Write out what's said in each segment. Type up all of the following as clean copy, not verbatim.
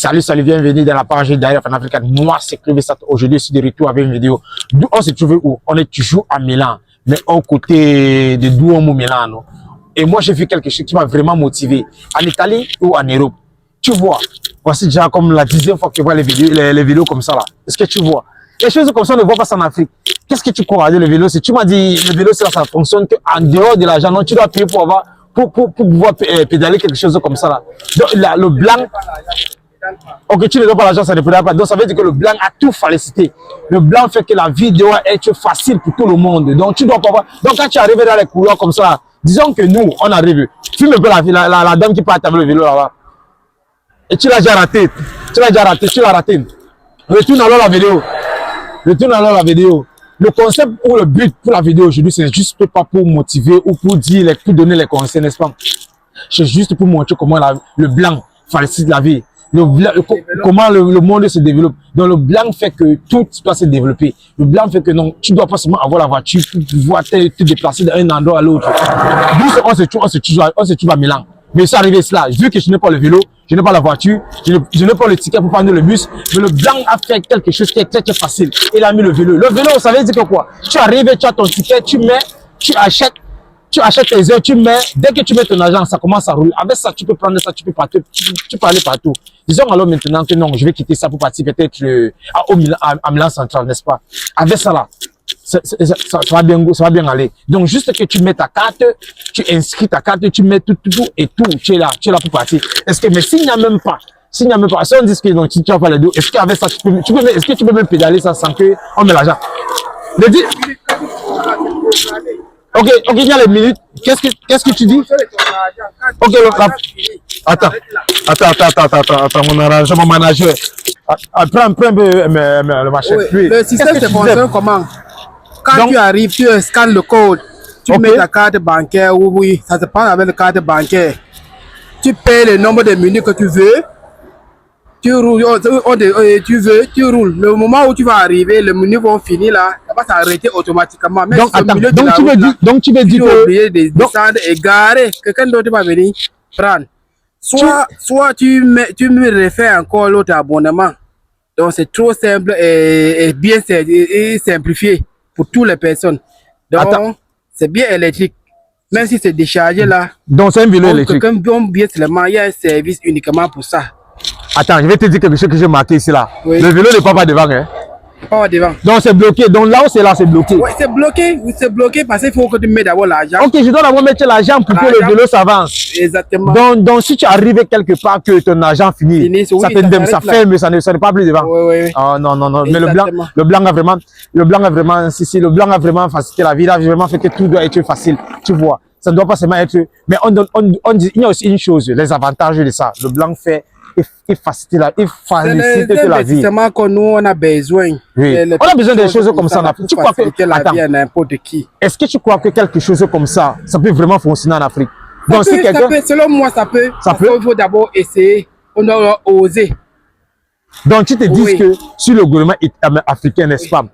Salut, bienvenue dans la page d'Air en Afrique. Moi, c'est Clévesat. Aujourd'hui, je suis de retour avec une vidéo. D'où on se trouve où? On est toujours à Milan, mais au côté de Duomo Milano. Et moi, j'ai vu quelque chose qui m'a vraiment motivé. En Italie ou en Europe. Tu vois, voici déjà comme la 10e fois que je vois les vidéos comme ça là. Est-ce que tu vois? Les choses comme ça, on ne voit pas ça en Afrique. Qu'est-ce que tu crois de le vélo? Si tu m'as dit le vélo, ça fonctionne qu'en dehors de l'argent, non, tu dois payer pour pouvoir pédaler quelque chose comme ça là. Donc, là, le blanc. Ok, tu ne dois pas l'argent, ça ne pédale pas. Donc, ça veut dire que le blanc a tout facilité. Le blanc fait que la vie doit être facile pour tout le monde. Donc, tu dois pas voir. Donc, quand tu arrives dans les couloirs comme ça, disons que nous, on arrive. Filme un peu la dame qui part avec le vélo là-bas. Et tu l'as déjà raté. Tu l'as raté. Retourne alors la vidéo. Le concept ou le but pour la vidéo aujourd'hui, c'est juste pas pour motiver ou pour dire, pour donner les conseils, n'est-ce pas? C'est juste pour montrer comment le blanc facilite la vie. Comment le monde se développe. Donc le blanc fait que tout doit se développer. Le blanc fait que non, tu dois pas seulement avoir la voiture pour pouvoir te déplacer d'un endroit à l'autre. Nous, on se trouve à Milan. Mais c'est arrivé cela. Vu que je n'ai pas le vélo, je n'ai pas la voiture, je n'ai pas le ticket pour prendre le bus, mais le blanc a fait quelque chose qui est très facile. Il a mis le vélo. Le vélo, ça veut dire que quoi? Tu arrives, tu as ton ticket, tu achètes tes heures, tu mets, dès que tu mets ton argent, ça commence à rouler. Avec ça, tu peux prendre ça, tu peux partir, tu peux aller partout. Disons alors maintenant que non, je vais quitter ça pour partir peut-être à Milan Central, n'est-ce pas? Avec ça là, ça va bien aller. Donc juste que tu mets ta carte, tu inscris ta carte, tu mets tout et tout, tu es là pour partir. Mais s'il n'y a même pas, si on dit que non, tu n'as pas les deux, est-ce qu'avec ça, est-ce que tu peux même pédaler ça sans que on met l'argent? Ok, il y a les minutes. Qu'est-ce que tu dis? Ok, attends, mon arrangement, mon manager. Prends un peu le machin. Oui, le système se fonctionne comment? Quand tu arrives, tu scannes le code, tu mets ta carte bancaire, oui, ça se prend avec la carte bancaire. Tu payes le nombre de minutes que tu veux. Tu roules, tu roules. Le moment où tu vas arriver, les minutes vont finir là, ça va s'arrêter automatiquement. Même Donc tu veux dire que tu es obligé de descendre et garer. Quelqu'un d'autre va venir prendre. Soit tu me refais encore l'autre abonnement. Donc c'est trop simple et bien simplifié pour toutes les personnes. Donc c'est bien électrique. Même si c'est déchargé là. Donc c'est un vélo électrique. Quelqu'un bien seulement, il y a un service uniquement pour ça. Attends, je vais te dire quelque chose que j'ai marqué ici là. Oui. Le vélo n'est pas devant, hein? Pas devant. Donc c'est bloqué. Donc là où c'est là, c'est bloqué. Oui, c'est bloqué. Oui, c'est bloqué parce qu'il faut que tu mettes d'abord l'argent. Ok, je dois d'abord mettre l'argent pour que le vélo s'avance. Exactement. Donc si tu arrives quelque part que ton argent finit, ça ferme, ça n'est pas plus devant. Oui. Oh non. Mais le blanc a vraiment facilité la vie. Il a vraiment fait que tout doit être facile. Tu vois, ça ne doit pas seulement être. Mais on dit, il y a aussi une chose, les avantages de ça. Le blanc fait. Il facilite la vie. C'est seulement que nous, on a besoin. Oui. On a besoin de choses comme ça. Tu crois que la vie à n'importe qui. Est-ce que tu crois que quelque chose comme ça peut vraiment fonctionner en Afrique? Donc, selon moi, ça peut. Il faut d'abord essayer. On doit oser. Donc, tu te dis que si le gouvernement africain, n'est-ce pas,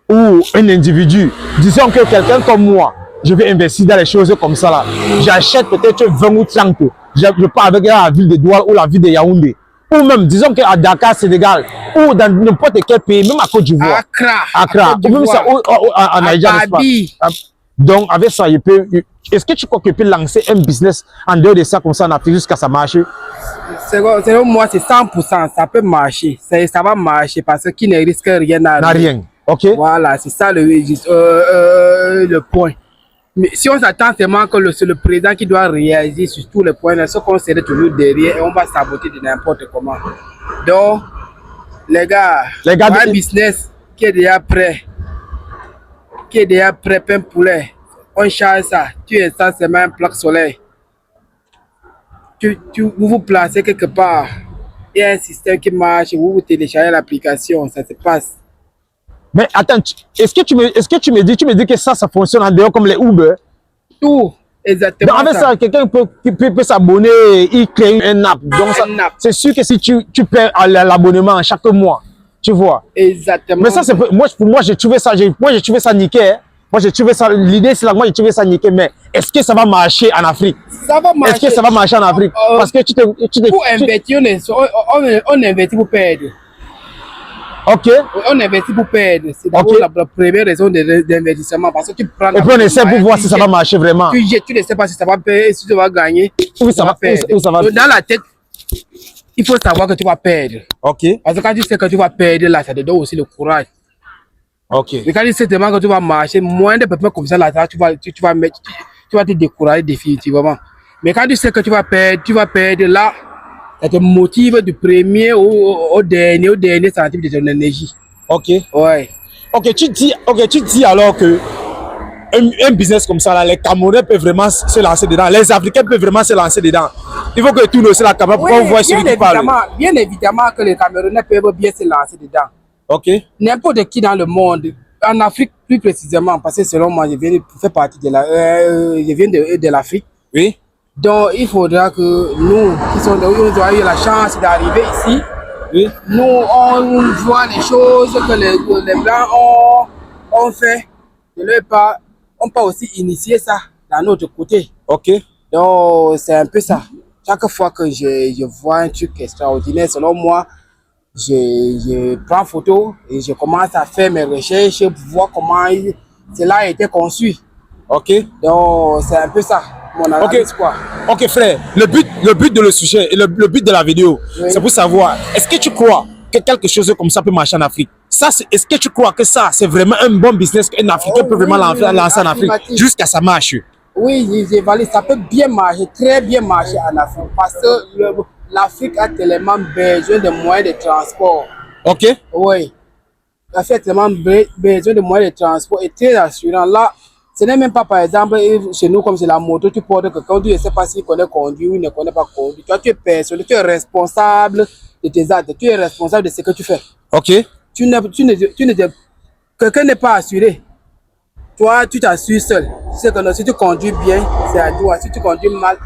ou un individu, disons que quelqu'un comme moi, je vais investir dans les choses comme ça là, j'achète peut-être 20 ou 30. Je pars avec la ville de Douala ou la ville de Yaoundé. Ou même, disons qu'à Dakar, Sénégal, ou dans n'importe quel pays, même à Côte d'Ivoire. Accra. Ou même ça, en Nigeria, n'est-ce pas? Donc, avec ça, est-ce que tu crois que tu peux lancer un business en dehors de ça, comme ça, en Afrique, jusqu'à ça marche? Selon moi, c'est 100%. Ça peut marcher. Ça va marcher parce qu'il ne risque rien à rien. Ok. Voilà, c'est ça le point. Mais si on s'attend seulement que c'est le président qui doit réagir sur tous les points, ce qu'on serait toujours derrière et on va saboter de n'importe comment. Donc, les gars un business qui est déjà prêt, plein poulet, on charge ça, tu installes seulement un plaque solaire. Vous vous placez quelque part, il y a un système qui marche, vous téléchargez l'application, ça se passe. Mais attends, est-ce que tu me dis que ça fonctionne en dehors comme les Uber? Tout, exactement. Donc avec ça, quelqu'un peut s'abonner, il crée un app. Donc c'est sûr que si tu paies l'abonnement chaque mois, tu vois. Exactement. Mais ça, pour moi, j'ai trouvé ça nickel. Moi, j'ai trouvé ça, l'idée, c'est là, moi, j'ai trouvé ça niqué, mais est-ce que ça va marcher en Afrique? Ça va marcher. Est-ce que ça va marcher en Afrique? Parce que pour investir, on investit pour perdre. Ok. On investit pour perdre. C'est d'abord la première raison d'investissement. Parce que tu prends. Et puis, on essaie pour voir si ça va marcher vraiment. Tu ne sais pas si ça va perdre, si tu vas gagner. Oui, ça va perdre. Donc, dans la tête, il faut savoir que tu vas perdre. Ok. Parce que quand tu sais que tu vas perdre, là, ça te donne aussi le courage. Ok. Mais quand tu sais tellement que tu vas marcher, moins de peu comme ça, là, tu vas te décourager définitivement. Mais quand tu sais que tu vas perdre là, ça te motive du premier au dernier centime de ton énergie. Ok. Ouais. Ok, tu dis alors que un business comme ça, là, les Camerounais peuvent vraiment se lancer dedans, les Africains peuvent vraiment se lancer dedans. Il faut que tout le monde soit capable pour voir celui qui parle. Bien évidemment que les Camerounais peuvent bien se lancer dedans. Ok. N'importe qui dans le monde, en Afrique plus précisément, parce que selon moi, je viens de l'Afrique. Oui. Donc il faudra que nous, qui sommes nous avons eu la chance d'arriver ici, oui. Nous on voit les choses que les Blancs ont fait de leur part, on peut aussi initier ça d'un autre côté. Ok. Donc c'est un peu ça. Chaque fois que je vois un truc extraordinaire, selon moi, je prends photo et je commence à faire mes recherches pour voir comment cela a été conçu. Ok. Donc c'est un peu ça, mon analyse, quoi. Ok frère, le but de le sujet et le but de la vidéo, oui, c'est pour savoir, est-ce que tu crois que quelque chose comme ça peut marcher en Afrique? Est-ce que tu crois que ça, c'est vraiment un bon business qu'un Africain peut vraiment lancer en Afrique jusqu'à ça marche? Oui, j'évalue, ça peut bien marcher, très bien marcher en Afrique, parce que l'Afrique a tellement besoin de moyens de transport. Ok. Oui. L'Afrique a tellement besoin de moyens de transport et très assurant. Là, ce n'est même pas, par exemple, chez nous, comme c'est la moto, tu portes quelqu'un, tu ne sais pas s'il connaît conduire ou il ne connaît pas conduire. Toi, tu es personne, tu es responsable de tes actes, tu es responsable de ce que tu fais. Ok. Quelqu'un n'est pas assuré. Toi, tu t'assures seul. Tu sais que si tu conduis bien, c'est à toi. Si tu conduis mal,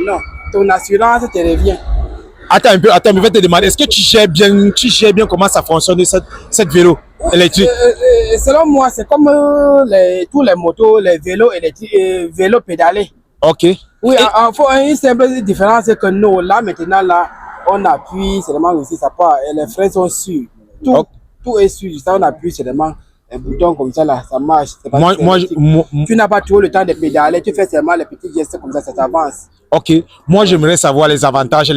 non. Ton assurance te revient. Attends un peu, je vais te demander, est-ce que tu gères bien comment ça fonctionne cette vélo électrique? Selon moi, c'est comme tous les motos, les vélos électriques, vélos pédalés. Ok. Oui, il faut une simple différence, c'est que nous, là, maintenant, là, on appuie seulement aussi, ça part, et les freins sont sûrs. Tout est sûr, ça, on appuie seulement un bouton comme ça, là, ça marche. Tu n'as pas trop le temps de pédaler, tu fais seulement les petits gestes comme ça t'avance. Ok, moi j'aimerais savoir les avantages et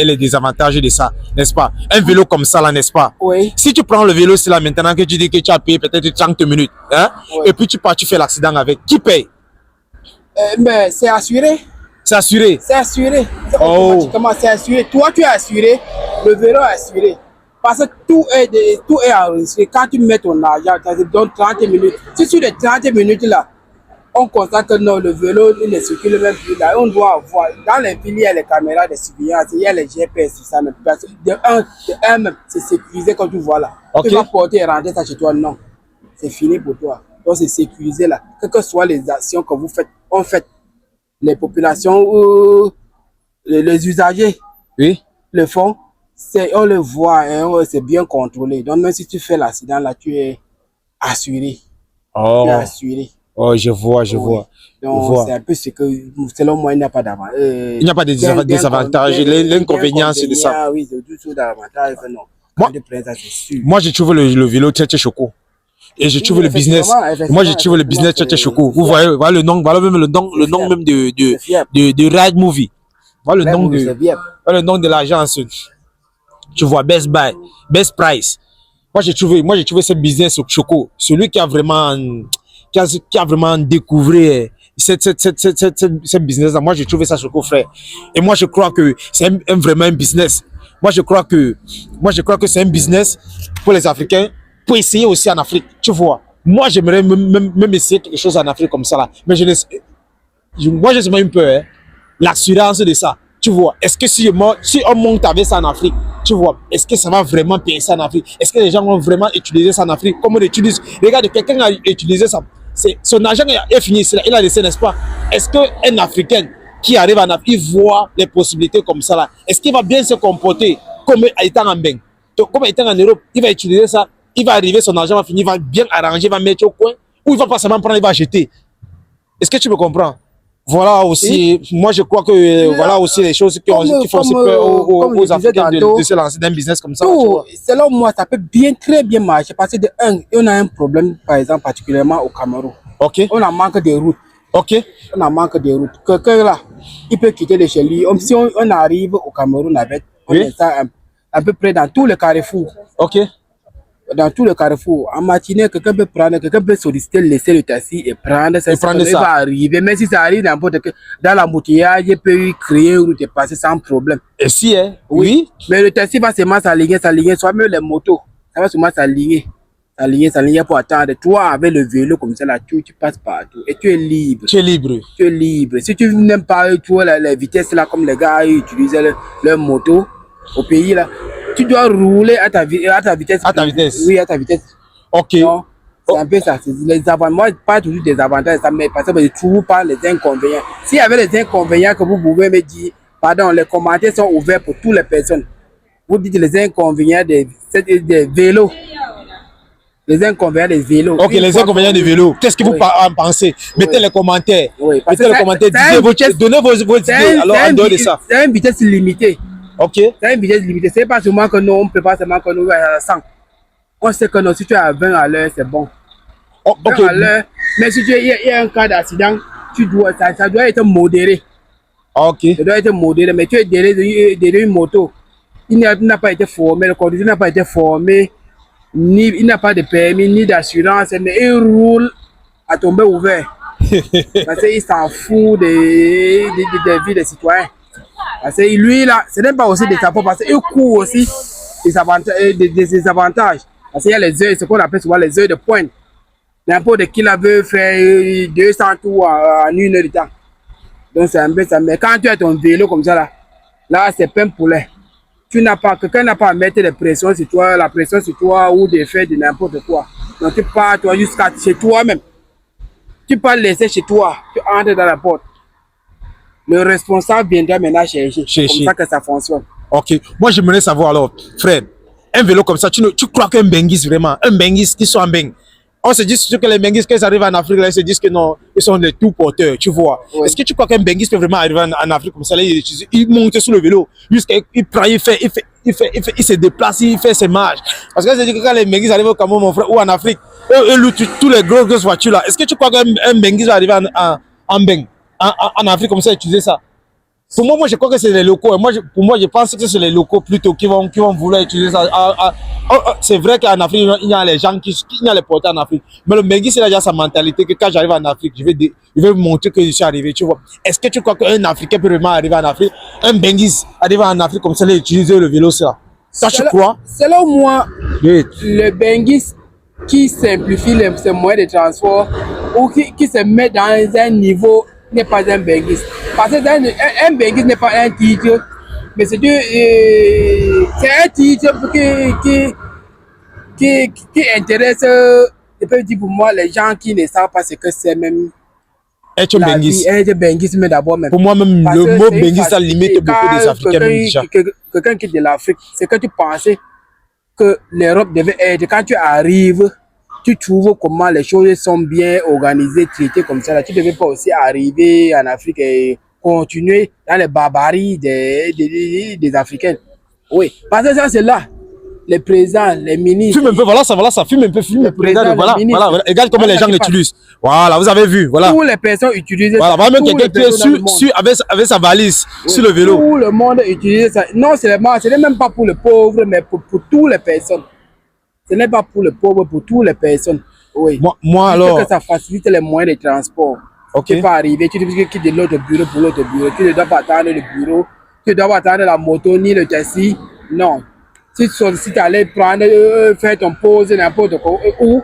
les désavantages de ça, n'est-ce pas? Un vélo comme ça là, n'est-ce pas? Oui. Si tu prends le vélo, c'est là maintenant que tu dis que tu as payé peut-être 30 minutes, hein? Oui. Et puis tu pars, tu fais l'accident avec, qui paye? Mais c'est assuré. C'est assuré? C'est assuré. Automatiquement, c'est assuré. Toi, tu es assuré, le vélo est assuré. Parce que tout est enregistré. Quand tu mets ton argent, ça te donne 30 minutes. Si sur les 30 minutes là, on constate que non, le vélo il ne circule même plus là. On doit avoir, dans les villes, il y a les caméras de surveillance, il y a les GPS, ça même. De un même, c'est sécurisé comme tu vois là. Okay. Tu vas porter et rentrer ça chez toi, non. C'est fini pour toi. Donc c'est sécurisé là. Quelles que soient les actions que vous faites, on fait. Les populations ou les usagers, oui, le font, on le voit, hein, c'est bien contrôlé. Donc même si tu fais l'accident là, tu es assuré. Oh. Tu es assuré. Oh, je vois. Donc c'est un peu ce que, selon moi, il n'y a pas d'avantage. Il n'y a pas de désavantages. L'inconvénient, c'est de ça. Oui, c'est du tout d'avantage. Non. Moi, je trouve le vélo très choco. Et je trouve le business. Moi, je trouve le business très choco. Vous voyez, voilà le nom, voilà même le nom même de Ride Movie. Voilà le nom de l'agence. Tu vois, Best Buy, Best Price. Moi, j'ai trouvé ce business choco. Celui qui a vraiment découvert ce business-là. Moi, j'ai trouvé ça choco, frère. Et moi, je crois que c'est vraiment un business. Moi, je crois que c'est un business pour les Africains, pour essayer aussi en Afrique. Tu vois, moi, j'aimerais même essayer quelque chose en Afrique comme ça, là. Mais moi, j'ai même peur, hein, l'assurance de ça. Tu vois, est-ce que si on monte avec ça en Afrique, tu vois, est-ce que ça va vraiment payer ça en Afrique? Est-ce que les gens vont vraiment utiliser ça en Afrique? Comme on utilise, regarde, quelqu'un a utilisé ça. Son argent est fini, il a laissé, n'est-ce pas? Est-ce qu'un Africain qui arrive en Afrique, il voit les possibilités comme ça là, est-ce qu'il va bien se comporter comme étant en Comme étant en Europe, il va utiliser ça, il va arriver, son argent va finir, il va bien arranger, il va mettre au coin, ou il va pas seulement prendre, il va jeter. Est-ce que tu me comprends? Voilà aussi, moi je crois que voilà aussi les choses qui font aussi peur aux Africains de se lancer dans un business comme ça. Selon moi, ça peut très bien marcher parce que de un, on a un problème, par exemple, particulièrement au Cameroun. Ok. On a manque de routes. Ok. On a manque de routes. Quelqu'un là, il peut quitter de chez lui. Si on arrive au Cameroun avec, on est ça à peu près dans tous les carrefours. Ok. Dans tous les carrefours, en matinée, quelqu'un peut solliciter, laisser le taxi et prendre ça. Il va arriver, mais si ça arrive n'importe que dans l'embouteillage, il peut créer une route et passer sans problème. Et si, hein? Oui. Mais le taxi va seulement s'aligner, soit même les motos, ça va seulement s'aligner pour attendre. Toi, avec le vélo comme ça, là, tu passes partout et tu es libre. Tu es libre. Tu es libre. Si tu n'aimes pas la vitesse là, comme les gars utilisent leur moto au pays là, tu dois rouler à ta vitesse. À ta vitesse. Oui, à ta vitesse. Ok. C'est un peu ça. Moi, pas toujours des avantages, mais parce que je ne trouve pas les inconvénients. S'il y avait les inconvénients que vous pouvez me dire, pardon, les commentaires sont ouverts pour toutes les personnes. Vous dites les inconvénients des vélos. Les inconvénients des vélos. Ok, les inconvénients des vélos. Qu'est-ce que vous en pensez? Mettez les commentaires. Mettez les commentaires. Donnez vos idées. Alors, en dehors de ça. C'est une vitesse limitée. Ok. C'est une vitesse limitée. C'est pas seulement que nous, on ne peut pas seulement que nous à 100. On sait que non, si tu es à 20 à l'heure, c'est bon. 20 à l'heure. Mais si il y a un cas d'accident, ça doit être modéré. Ok. Ça doit être modéré. Mais tu es derrière une moto. Il n'a pas été formé, le conducteur n'a pas été formé. Il n'a pas de permis, ni d'assurance, mais il roule à tomber ouvert. Parce qu'il s'en fout des vies des citoyens. Parce que lui, là, ce n'est pas aussi des apports, parce qu'il court aussi des avantages. Parce qu'il y a les heures, ce qu'on appelle souvent les heures de pointe. N'importe qui là veut faire 200 tours en 1 heure de temps. Donc c'est un peu ça. Mais quand tu as ton vélo comme ça, là c'est plein poulet. Quelqu'un n'a pas à mettre la pression sur toi ou de faire de n'importe quoi. Donc tu pars toi jusqu'à chez toi-même. Tu peux laisser chez toi, tu entres dans la porte. Le responsable viendra maintenant chercher. C'est comme ça que ça fonctionne. Ok. Moi, j'aimerais savoir alors, frère, un vélo comme ça, tu crois qu'un Benguis vraiment, un Benguis qui soit un Beng, on se dit que les Benguis, quand ils arrivent en Afrique, là, ils se disent que non, ils sont les tout porteurs, tu vois. Oui. Est-ce que tu crois qu'un Benguis peut vraiment arriver en Afrique comme ça, là, il monte sur le vélo, jusqu'à il prend, il se déplace, il fait ses marches. Parce que c'est dit que quand les Benguis arrivent au Cameroun, mon frère, ou en Afrique, tous les grosses voitures là, est-ce que tu crois qu'un Benguis va arriver en Afrique comme ça, utiliser ça? Pour moi, je crois que c'est les locaux. Pour moi, je pense que c'est les locaux plutôt qui vont vouloir utiliser ça. C'est vrai qu'en Afrique, il y a les gens il y a les porteurs en Afrique. Mais le Benguis, c'est déjà sa mentalité que quand j'arrive en Afrique, je vais montrer que je suis arrivé, tu vois. Est-ce que tu crois qu'un Africain peut vraiment arriver en Afrique? Un Benguis arriver en Afrique comme ça, et utiliser le vélo, ça? Ça, tu crois? Selon moi, le Benguis qui simplifie ses moyens de transport ou qui se met dans un niveau n'est pas un Benguis. Parce que un Benguis n'est pas un titre, mais c'est un titre qui intéresse, je peux dire pour moi, les gens qui ne savent pas ce que c'est même. Être un Benguis. Être Benguis, mais d'abord même. Pour moi, même le mot Benguis, ça limite beaucoup des Africains. Quelqu'un qui est de l'Afrique, c'est que tu pensais que l'Europe devait être, quand tu arrives, tu trouves comment les choses sont bien organisées, traitées comme ça. Là. Tu ne devais pas aussi arriver en Afrique et continuer dans les barbaries des Africains. Oui, parce que ça, c'est là. Les présidents, les ministres. Fume un peu, voilà, ça fume un peu, le président, voilà. Regarde comment les gens l'utilisent. Voilà, vous avez vu, voilà. Toutes les personnes utilisent ça. Voilà, même quelqu'un qui est avec sa valise sur le vélo. Tout le monde utilise ça. Non, ce n'est même pas pour les pauvres, mais pour toutes les personnes. Ce n'est pas pour les pauvres, pour toutes les personnes. Oui. Moi alors. Que ça facilite les moyens de transport. Ok. Tu peux arriver, tu quittes de l'autre bureau pour l'autre bureau. Tu ne dois pas attendre le bureau. Tu ne dois pas attendre la moto ni le taxi. Non. Si tu allais prendre, faire ton pause, n'importe quoi, ou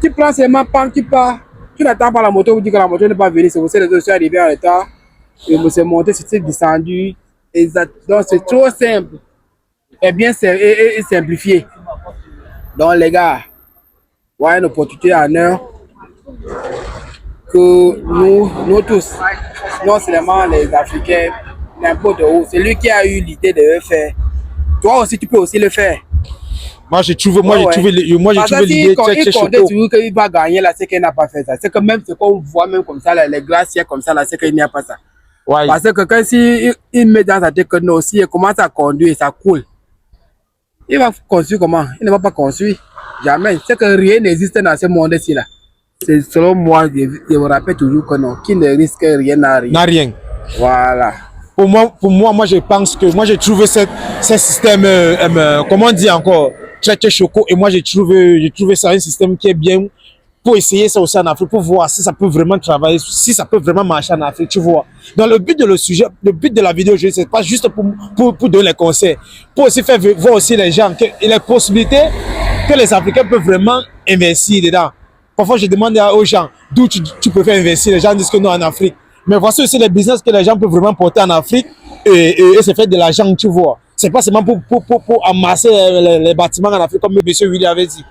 tu prends seulement pas, tu pars. Tu n'attends pas la moto, vous dites que la moto n'est pas venue. C'est pour ça que je suis arrivé en retard. Je me suis monté, c'est descendu. Donc c'est trop simple. Et bien simplifié. Donc les gars, voilà une opportunité en heure que nous tous, non seulement les Africains, n'importe où, c'est lui qui a eu l'idée de le faire. Toi aussi, tu peux aussi le faire. Moi, j'ai trouvé, moi, j'ai trouvé l'idée. Il comptait toujours qu'il va gagner là, c'est qu'il n'a pas fait ça. C'est que même ce qu'on voit même comme ça, là, les glaciers comme ça, là, c'est qu'il n'y a pas ça. Ouais. Parce que quand il met dans sa tête que non, si il commence à conduire, ça coule. Il va construire comment? Il ne va pas construire. Jamais. C'est que rien n'existe dans ce monde-ci là. C'est selon moi, je me rappelle toujours que non, qui ne risque rien n'a rien. N'a rien. Voilà. Pour moi, je pense que moi j'ai trouvé ce système, comment on dit encore, très choco. Et moi j'ai trouvé ça un système qui est bien pour essayer ça aussi en Afrique, pour voir si ça peut vraiment travailler, si ça peut vraiment marcher en Afrique, tu vois. Dans le but de le sujet, le but de la vidéo, c'est pas juste pour donner les conseils, pour aussi faire voir aussi les gens que les possibilités que les Africains peuvent vraiment investir dedans. Parfois, je demande aux gens d'où tu peux faire investir. Les gens disent que non, en Afrique. Mais voici aussi les business que les gens peuvent vraiment porter en Afrique et se faire de l'argent, tu vois. C'est pas seulement pour amasser les bâtiments en Afrique, comme M. Willy avait dit.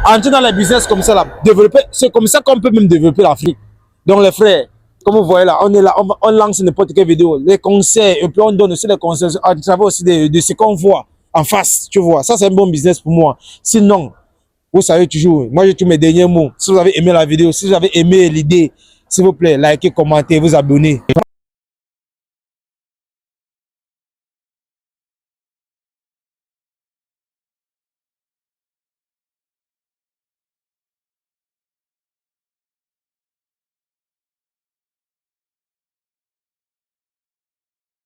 Entrer dans les business comme ça, là, développer, c'est comme ça qu'on peut même développer l'Afrique. Donc, les frères, comme vous voyez là, on est là, on lance n'importe quelle vidéo, les conseils, et puis on donne aussi les conseils à travers aussi de ce qu'on voit en face, tu vois. Ça, c'est un bon business pour moi. Sinon, vous savez toujours, moi j'ai tous mes derniers mots. Si vous avez aimé la vidéo, si vous avez aimé l'idée, s'il vous plaît, likez, commentez, vous abonnez.